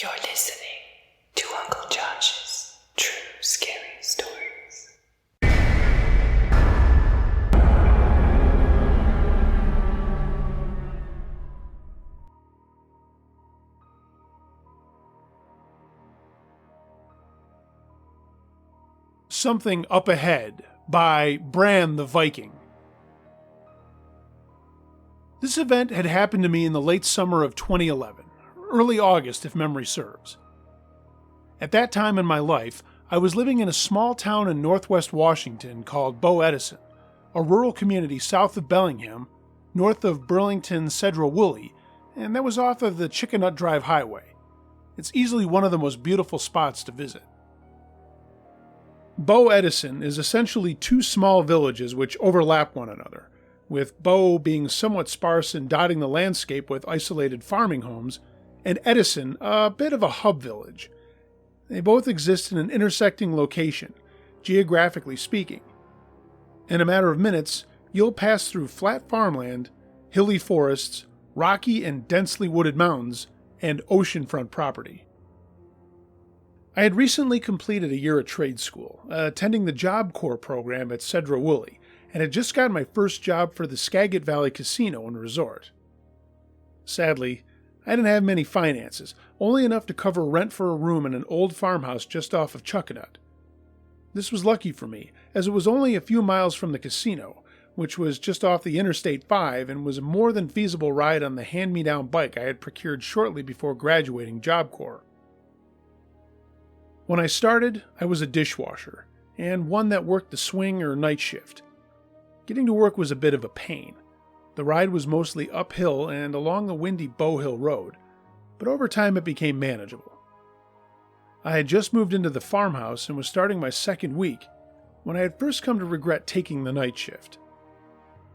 You're listening to Uncle Josh's True Scary Stories. Something Up Ahead by Bran the Viking. This event had happened to me in the late summer of 2011, early August if memory serves. At that time in my life, I was living in a small town in northwest Washington called Bow Edison, a rural community south of Bellingham, north of Burlington Sedro-Woolley, and that was off of the Chickenut Drive Highway. It's easily one of the most beautiful spots to visit. Bow Edison is essentially two small villages which overlap one another, with Bow being somewhat sparse and dotting the landscape with isolated farming homes, and Edison a bit of a hub village. They both exist in an intersecting location, geographically speaking. In a matter of minutes, you'll pass through flat farmland, hilly forests, rocky and densely wooded mountains, and oceanfront property. I had recently completed a year at trade school, attending the Job Corps program at Sedro-Woolley, and had just gotten my first job for the Skagit Valley Casino and Resort. Sadly, I didn't have many finances, only enough to cover rent for a room in an old farmhouse just off of Chuckanut. This was lucky for me, as it was only a few miles from the casino, which was just off the Interstate 5 and was a more than feasible ride on the hand-me-down bike I had procured shortly before graduating Job Corps. When I started, I was a dishwasher, and one that worked the swing or night shift. Getting to work was a bit of a pain. The ride was mostly uphill and along the windy Bow Hill Road, but over time it became manageable. I had just moved into the farmhouse and was starting my second week when I had first come to regret taking the night shift.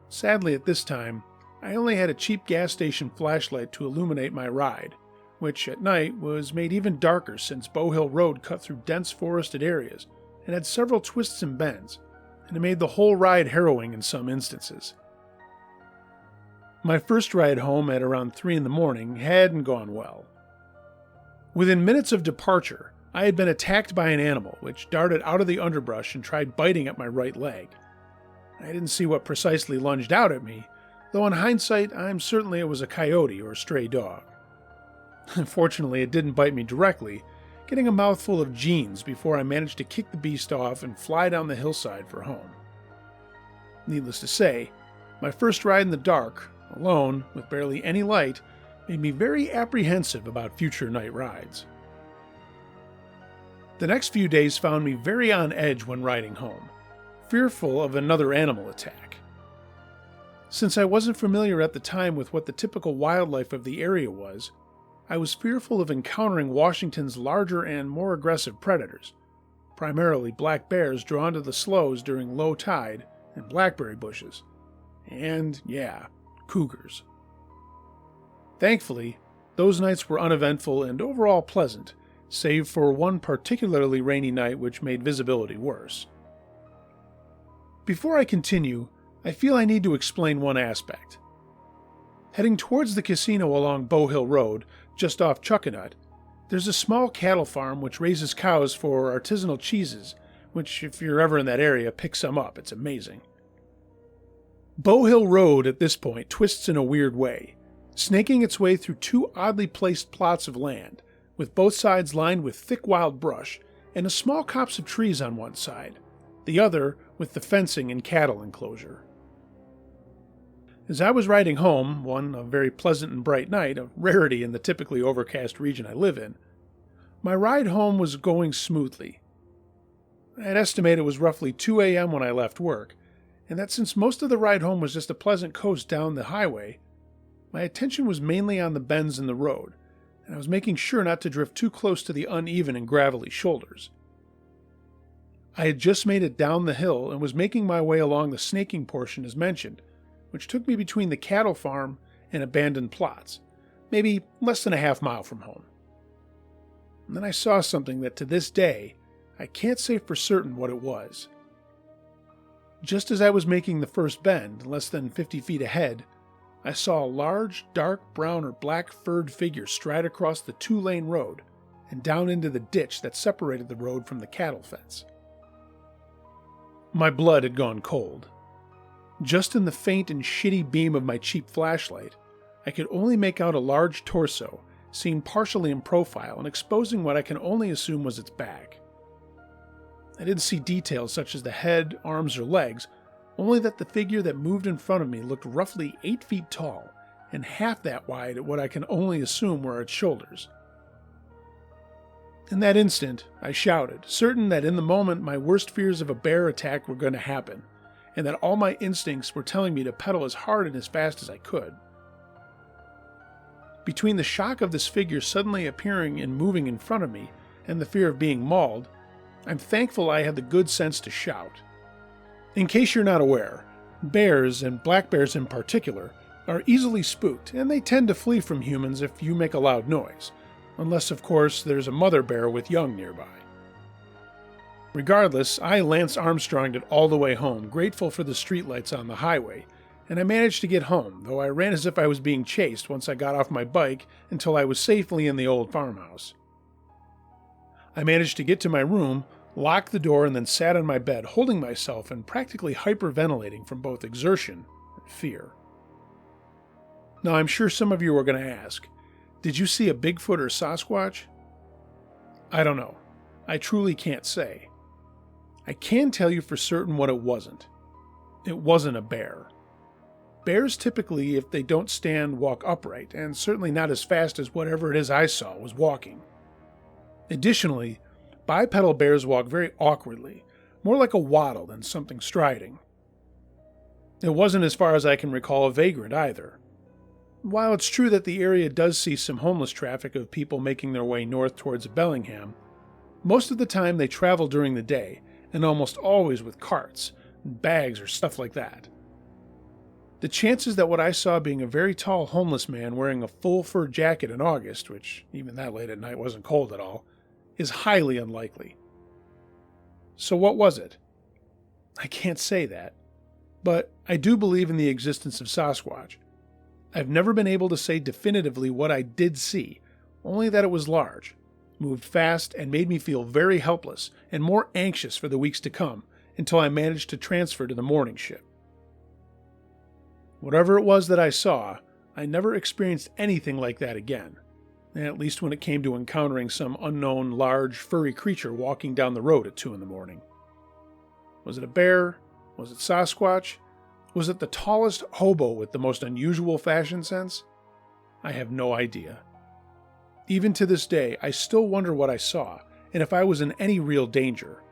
Sadly, at this time, I only had a cheap gas station flashlight to illuminate my ride, which at night was made even darker since Bow Hill Road cut through dense forested areas and had several twists and bends, and it made the whole ride harrowing in some instances. My first ride home at around 3 in the morning hadn't gone well. Within minutes of departure, I had been attacked by an animal which darted out of the underbrush and tried biting at my right leg. I didn't see what precisely lunged out at me, though in hindsight I'm certain it was a coyote or a stray dog. Fortunately, it didn't bite me directly, getting a mouthful of jeans before I managed to kick the beast off and fly down the hillside for home. Needless to say, my first ride in the dark, alone, with barely any light, made me very apprehensive about future night rides. The next few days found me very on edge when riding home, fearful of another animal attack. Since I wasn't familiar at the time with what the typical wildlife of the area was, I was fearful of encountering Washington's larger and more aggressive predators, primarily black bears drawn to the sloughs during low tide and blackberry bushes, and, cougars. Thankfully, those nights were uneventful and overall pleasant, save for one particularly rainy night which made visibility worse. Before I continue, I feel I need to explain one aspect. Heading towards the casino along Bow Hill Road, just off Chuckanut, there's a small cattle farm which raises cows for artisanal cheeses, which, if you're ever in that area, pick some up. It's amazing. Bow Hill Road at this point twists in a weird way, snaking its way through two oddly placed plots of land, with both sides lined with thick wild brush and a small copse of trees on one side, the other with the fencing and cattle enclosure. As I was riding home, a very pleasant and bright night, a rarity in the typically overcast region I live in, my ride home was going smoothly. I'd estimate it was roughly 2 a.m. when I left work, and that since most of the ride home was just a pleasant coast down the highway, my attention was mainly on the bends in the road, and I was making sure not to drift too close to the uneven and gravelly shoulders. I had just made it down the hill and was making my way along the snaking portion as mentioned, which took me between the cattle farm and abandoned plots, maybe less than a half mile from home. And then I saw something that to this day, I can't say for certain what it was. Just as I was making the first bend, less than 50 feet ahead, I saw a large, dark brown or black furred figure stride across the 2-lane road and down into the ditch that separated the road from the cattle fence. My blood had gone cold. Just in the faint and shitty beam of my cheap flashlight, I could only make out a large torso, seen partially in profile and exposing what I can only assume was its back. I didn't see details such as the head, arms, or legs, only that the figure that moved in front of me looked roughly 8 feet tall and half that wide at what I can only assume were its shoulders. In that instant, I shouted, certain that in the moment my worst fears of a bear attack were going to happen, and that all my instincts were telling me to pedal as hard and as fast as I could. Between the shock of this figure suddenly appearing and moving in front of me and the fear of being mauled, I'm thankful I had the good sense to shout. In case you're not aware, bears, and black bears in particular, are easily spooked, and they tend to flee from humans if you make a loud noise, unless, of course, there's a mother bear with young nearby. Regardless, I Lance Armstronged it all the way home, grateful for the streetlights on the highway, and I managed to get home, though I ran as if I was being chased once I got off my bike until I was safely in the old farmhouse. I managed to get to my room, locked the door, and then sat on my bed, holding myself and practically hyperventilating from both exertion and fear. Now, I'm sure some of you are going to ask, did you see a Bigfoot or Sasquatch? I don't know. I truly can't say. I can tell you for certain what it wasn't. It wasn't a bear. Bears typically, if they don't stand, walk upright, and certainly not as fast as whatever it is I saw was walking. Additionally, bipedal bears walk very awkwardly, more like a waddle than something striding. It wasn't, as far as I can recall, a vagrant either. While it's true that the area does see some homeless traffic of people making their way north towards Bellingham, most of the time they travel during the day, and almost always with carts, bags, or stuff like that. The chances that what I saw being a very tall homeless man wearing a full fur jacket in August, which even that late at night wasn't cold at all, is highly unlikely. So what was it? I can't say that, but I do believe in the existence of Sasquatch. I've never been able to say definitively what I did see, only that it was large, moved fast, and made me feel very helpless and more anxious for the weeks to come until I managed to transfer to the morning shift. Whatever it was that I saw, I never experienced anything like that again, at least when it came to encountering some unknown, large, furry creature walking down the road at 2 a.m. Was it a bear? Was it Sasquatch? Was it the tallest hobo with the most unusual fashion sense? I have no idea. Even to this day, I still wonder what I saw, and if I was in any real danger.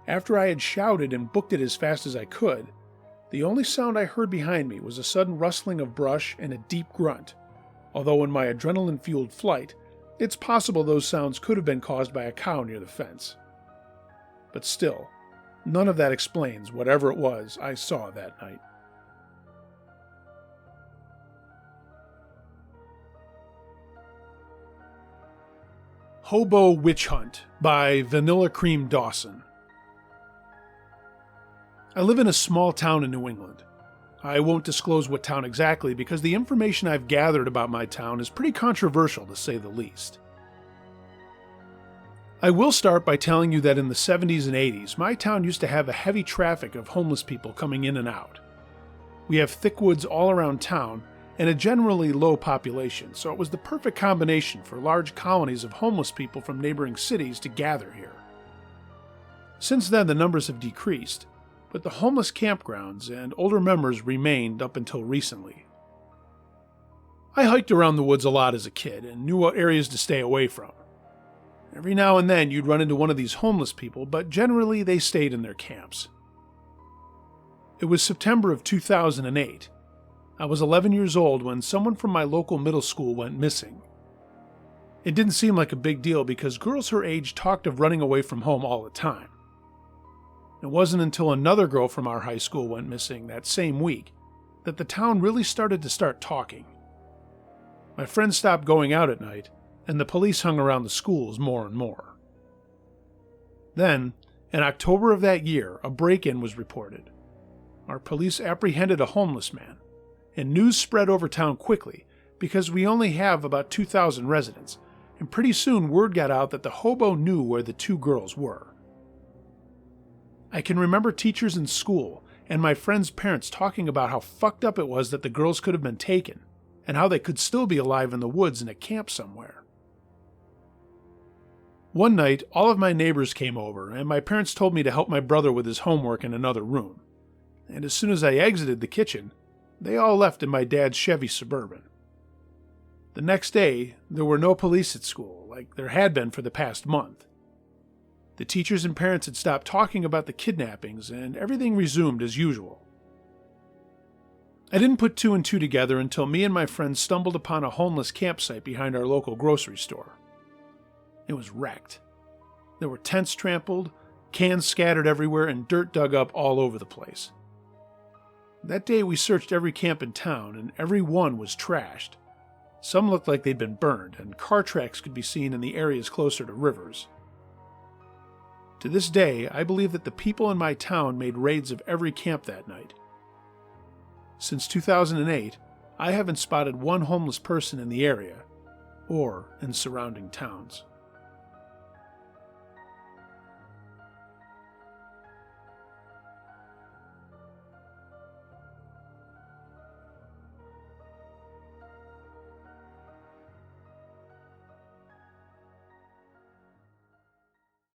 After I had shouted and booked it as fast as I could, the only sound I heard behind me was a sudden rustling of brush and a deep grunt, although in my adrenaline-fueled flight, it's possible those sounds could have been caused by a cow near the fence. But still, none of that explains whatever it was I saw that night. Hobo Witch Hunt by Vanilla Cream Dawson. I live in a small town in New England. I won't disclose what town exactly because the information I've gathered about my town is pretty controversial to say the least. I will start by telling you that in the 70s and 80s, my town used to have a heavy traffic of homeless people coming in and out. We have thick woods all around town and a generally low population, so it was the perfect combination for large colonies of homeless people from neighboring cities to gather here. Since then, the numbers have decreased, but the homeless campgrounds and older members remained up until recently. I hiked around the woods a lot as a kid and knew what areas to stay away from. Every now and then you'd run into one of these homeless people, but generally they stayed in their camps. It was September of 2008. I was 11 years old when someone from my local middle school went missing. It didn't seem like a big deal because girls her age talked of running away from home all the time. It wasn't until another girl from our high school went missing that same week that the town really started to talking. My friends stopped going out at night, and the police hung around the schools more and more. Then, in October of that year, a break-in was reported. Our police apprehended a homeless man, and news spread over town quickly because we only have about 2,000 residents, and pretty soon word got out that the hobo knew where the two girls were. I can remember teachers in school and my friends' parents talking about how fucked up it was that the girls could have been taken, and how they could still be alive in the woods in a camp somewhere. One night, all of my neighbors came over, and my parents told me to help my brother with his homework in another room. And as soon as I exited the kitchen, they all left in my dad's Chevy Suburban. The next day, there were no police at school, like there had been for the past month. The teachers and parents had stopped talking about the kidnappings, and everything resumed as usual. I didn't put two and two together until me and my friends stumbled upon a homeless campsite behind our local grocery store. It was wrecked. There were tents trampled, cans scattered everywhere, and dirt dug up all over the place. That day we searched every camp in town, and every one was trashed. Some looked like they'd been burned, and car tracks could be seen in the areas closer to rivers. To this day, I believe that the people in my town made raids of every camp that night. Since 2008, I haven't spotted one homeless person in the area or in surrounding towns.